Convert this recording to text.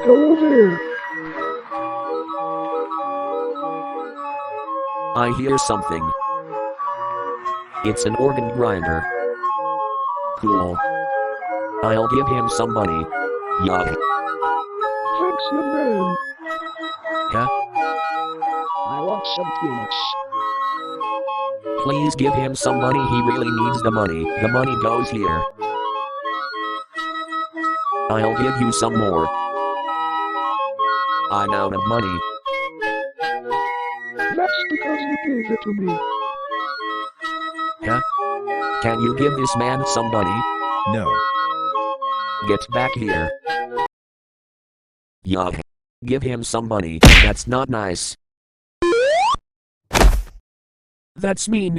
Hello there. I hear something. It's an organ grinder. Cool. I'll give him some money. Yup. Thanks, young man. Huh? I want some peanuts. Please give him some money. He really needs the money. The money goes here. I'll give you some more. I'm out of money. That's because you gave it to me. Huh? Can you give this man some money? No. Get back here. Yup. Give him some money. That's not nice. That's mean.